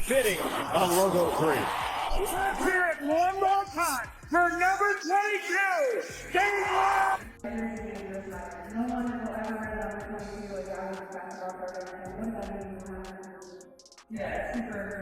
Fitting on logo 3. Let's hear it one more time for number 22, Dave. No one will ever read number 22 like I was basketball program. Yeah, super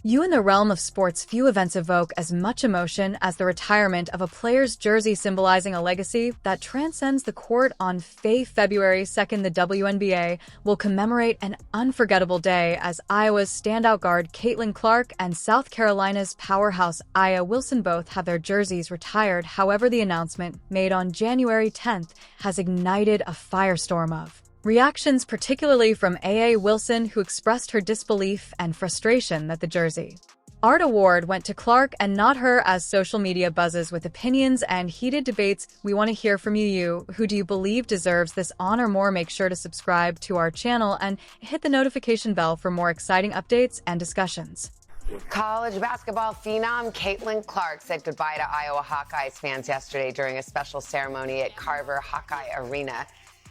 You in the realm of sports, few events evoke as much emotion as the retirement of a player's jersey symbolizing a legacy that transcends the court. On February 2nd, the WNBA will commemorate an unforgettable day as Iowa's standout guard Caitlin Clark and South Carolina's powerhouse Aya Wilson both have their jerseys retired. However, the announcement, made on January 10th, has ignited a firestorm of reactions, particularly from A.A. Wilson, who expressed her disbelief and frustration that the jersey art award went to Clark and not her. As social media buzzes with opinions and heated debates, we want to hear from you. Who do you believe deserves this honor more? Make sure to subscribe to our channel and hit the notification bell for more exciting updates and discussions. College basketball phenom Caitlin Clark said goodbye to Iowa Hawkeyes fans yesterday during a special ceremony at Carver Hawkeye Arena.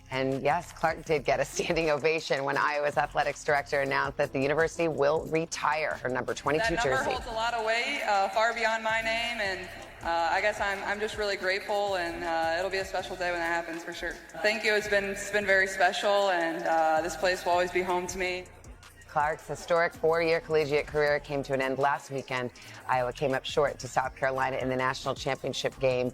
And yes, Clark did get a standing ovation when Iowa's athletics director announced that the university will retire her number 22 jersey. That number holds a lot of weight, far beyond my name, and I guess I'm just really grateful, and it'll be a special day when that happens for sure. Thank you. It's been very special, and this place will always be home to me. Clark's historic 4-year collegiate career came to an end last weekend. Iowa came up short to South Carolina in the national championship game.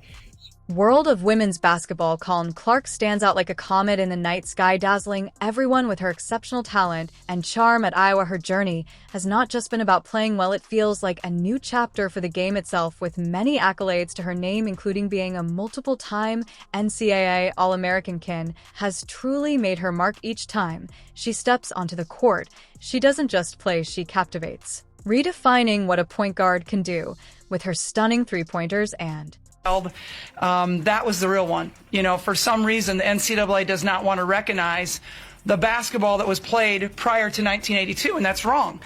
World of women's basketball, Caitlin Clark stands out like a comet in the night sky, dazzling everyone with her exceptional talent and charm at Iowa. Her journey has not just been about playing well, it feels like a new chapter for the game itself, with many accolades to her name, including being a multiple-time NCAA All-American. Kin has truly made her mark each time she steps onto the court. She doesn't just play, she captivates, redefining what a point guard can do with her stunning three-pointers and that was the real one. You know, for some reason, the NCAA does not want to recognize the basketball that was played prior to 1982, and that's wrong.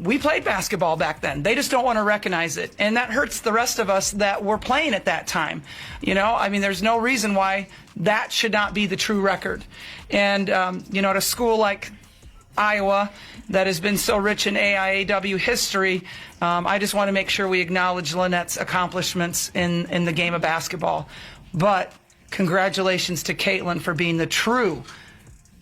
We played basketball back then. They just don't want to recognize it, and that hurts the rest of us that were playing at that time. You know, I mean, there's no reason why that should not be the true record. And, you know, at a school like Iowa that has been so rich in AIAW history, I just want to make sure we acknowledge Lynette's accomplishments in the game of basketball. But congratulations to Caitlin for being the true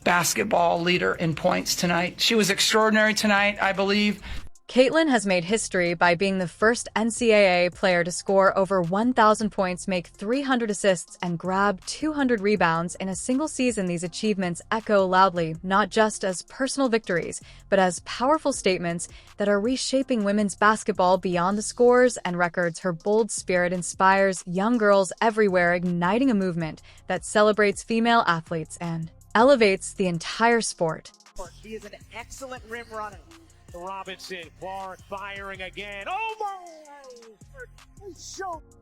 basketball leader in points tonight. She was extraordinary tonight, I believe. Caitlin has made history by being the first NCAA player to score over 1,000 points, make 300 assists, and grab 200 rebounds in a single season. These achievements echo loudly, not just as personal victories, but as powerful statements that are reshaping women's basketball beyond the scores and records. Her bold spirit inspires young girls everywhere, igniting a movement that celebrates female athletes and elevates the entire sport. He is an excellent rim runner. Robinson, Clark firing again. Oh my!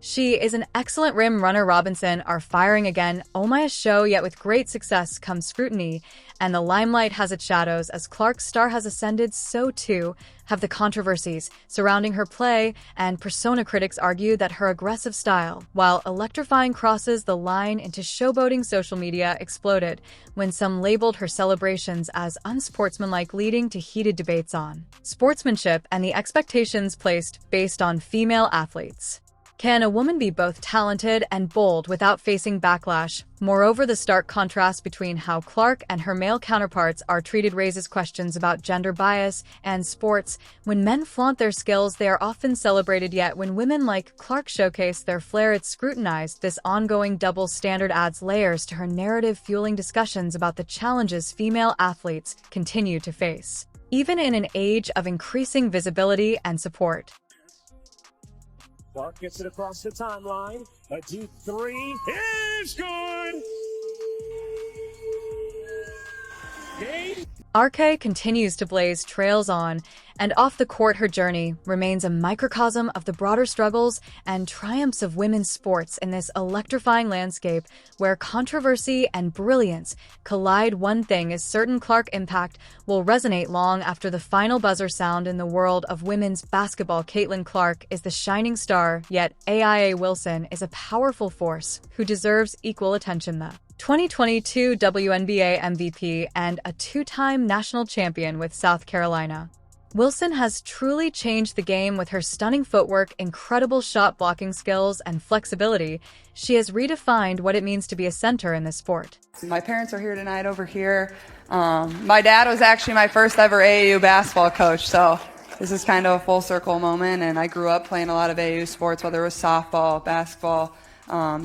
She is an excellent rim runner. Robinson are firing again. Oh my show, yet with great success comes scrutiny, and the limelight has its shadows. As Clark's star has ascended, so too have the controversies surrounding her play and persona. Critics argue that her aggressive style, while electrifying, crosses the line into showboating. Social media exploded when some labeled her celebrations as unsportsmanlike, leading to heated debates on sportsmanship and the expectations placed based on female athletes. Can a woman be both talented and bold without facing backlash? Moreover, the stark contrast between how Clark and her male counterparts are treated raises questions about gender bias and sports. When men flaunt their skills, they are often celebrated, yet when women like Clark showcase their flair, it's scrutinized. This ongoing double standard adds layers to her narrative, fueling discussions about the challenges female athletes continue to face, even in an age of increasing visibility and support. Clark gets it across the timeline. A deep three is good. RK continues to blaze trails on, and off the court her journey remains a microcosm of the broader struggles and triumphs of women's sports in this electrifying landscape where controversy and brilliance collide. One thing is certain: Clark's impact will resonate long after the final buzzer sound in the world of women's basketball. Caitlin Clark is the shining star, yet Aya Wilson is a powerful force who deserves equal attention. The 2022 WNBA MVP and a two-time national champion with South Carolina, Wilson has truly changed the game with her stunning footwork, incredible shot blocking skills, and flexibility. She has redefined what it means to be a center in this sport. My parents are here tonight over here. My dad was actually my first ever AAU basketball coach, so this is kind of a full circle moment, and I grew up playing a lot of AAU sports, whether it was softball, basketball,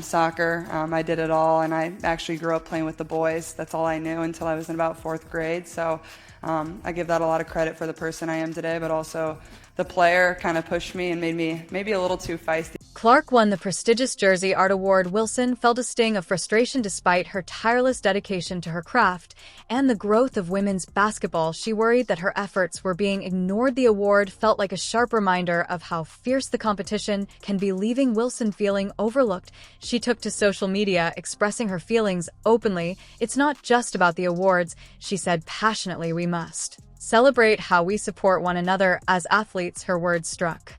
soccer. I did it all, and I actually grew up playing with the boys. That's all I knew until I was in about 4th grade. So I give that a lot of credit for the person I am today, but also the player kind of pushed me and made me maybe a little too feisty. Clark won the prestigious Jersey Art Award. Wilson felt a sting of frustration despite her tireless dedication to her craft and the growth of women's basketball. She worried that her efforts were being ignored. The award felt like a sharp reminder of how fierce the competition can be, leaving Wilson feeling overlooked. She took to social media, expressing her feelings openly. "It's not just about the awards," she said passionately. "We must celebrate how we support one another as athletes." Her words struck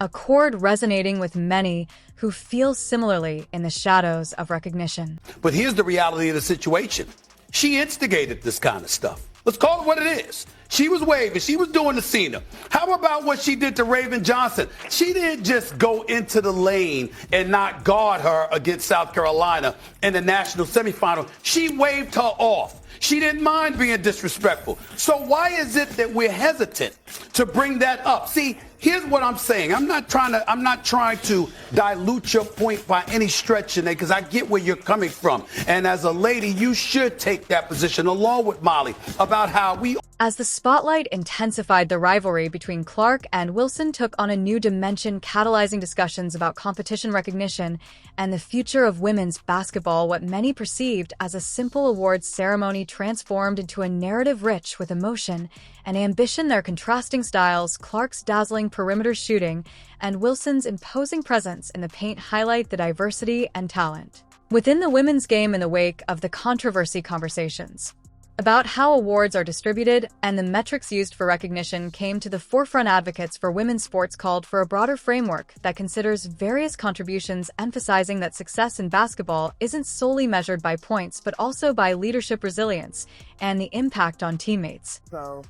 a chord resonating with many who feel similarly in the shadows of recognition. But here's the reality of the situation. She instigated this kind of stuff. Let's call it what it is. She was waving. She was doing the Cena. How about what she did to Raven Johnson? She didn't just go into the lane and not guard her against South Carolina in the national semifinal. She waved her off. She didn't mind being disrespectful. So why is it that we're hesitant to bring that up? See, here's what I'm saying. I'm not trying to dilute your point by any stretch in there, because I get where you're coming from. And as a lady, you should take that position along with Molly about how we... As the spotlight intensified, the rivalry between Clark and Wilson took on a new dimension, catalyzing discussions about competition recognition and the future of women's basketball. What many perceived as a simple awards ceremony transformed into a narrative rich with emotion and ambition. Their contrasting styles, Clark's dazzling perimeter shooting and Wilson's imposing presence in the paint, highlight the diversity and talent within the women's game. In the wake of the controversy, conversations about how awards are distributed and the metrics used for recognition came to the forefront. Advocates for women's sports called for a broader framework that considers various contributions, emphasizing that success in basketball isn't solely measured by points, but also by leadership, resilience, and the impact on teammates. So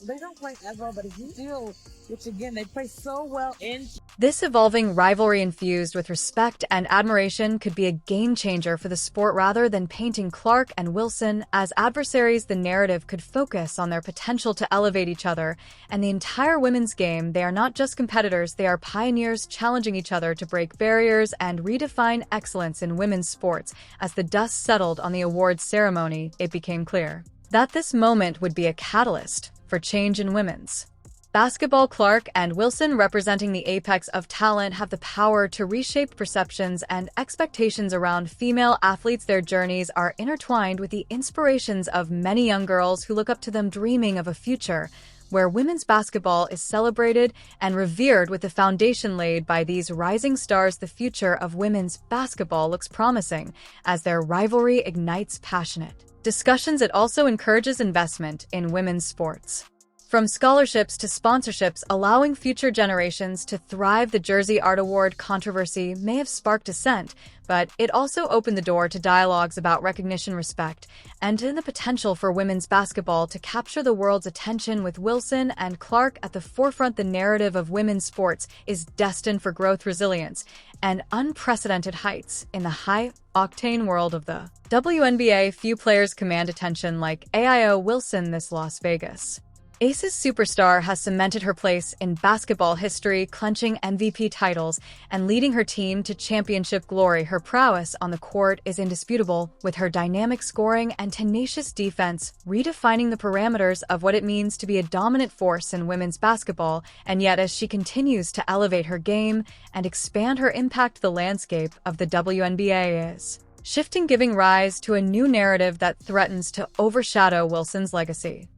they don't play as well, but if you do, which again, they play so well in. This evolving rivalry, infused with respect and admiration, could be a game changer for the sport. Rather than painting Clark and Wilson as adversaries, the narrative could focus on their potential to elevate each other and the entire women's game. They are not just competitors, they are pioneers, challenging each other to break barriers and redefine excellence in women's sports. As the dust settled on the awards ceremony, it became clear that this moment would be a catalyst for change in women's basketball. Clark and Wilson, representing the apex of talent, have the power to reshape perceptions and expectations around female athletes. Their journeys are intertwined with the inspirations of many young girls who look up to them, dreaming of a future where women's basketball is celebrated and revered. With the foundation laid by these rising stars, the future of women's basketball looks promising as their rivalry ignites passionate discussions. It also encourages investment in women's sports, from scholarships to sponsorships, allowing future generations to thrive. The Jersey Art Award controversy may have sparked dissent, but it also opened the door to dialogues about recognition, respect, and the potential for women's basketball to capture the world's attention. With Wilson and Clark at the forefront, the narrative of women's sports is destined for growth, resilience, and unprecedented heights. In the high-octane world of the WNBA, few players command attention like Aya Wilson. This Las Vegas Aces superstar has cemented her place in basketball history, clinching MVP titles and leading her team to championship glory. Her prowess on the court is indisputable, with her dynamic scoring and tenacious defense redefining the parameters of what it means to be a dominant force in women's basketball. And yet, as she continues to elevate her game and expand her impact, the landscape of the WNBA is shifting giving rise to a new narrative that threatens to overshadow Wilson's legacy.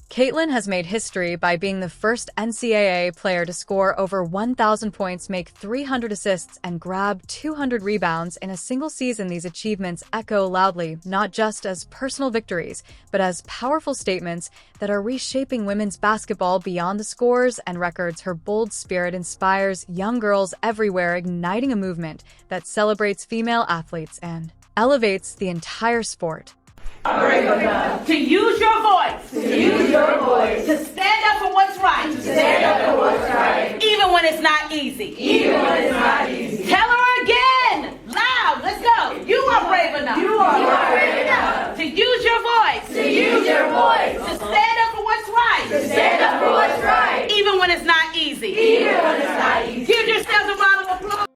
Caitlin has made history by being the first NCAA player to score over 1,000 points, make 300 assists, and grab 200 rebounds in a single season. These achievements echo loudly, not just as personal victories, but as powerful statements that are reshaping women's basketball beyond the scores and records. Her bold spirit inspires young girls everywhere, igniting a movement that celebrates female athletes and elevates the entire sport. To use your voice. To stand up for what's right. Even when it's not easy. Tell her again. Loud. Let's go. You are brave enough. To use your voice. To stand up for what's right. Even when it's not easy. Give yourself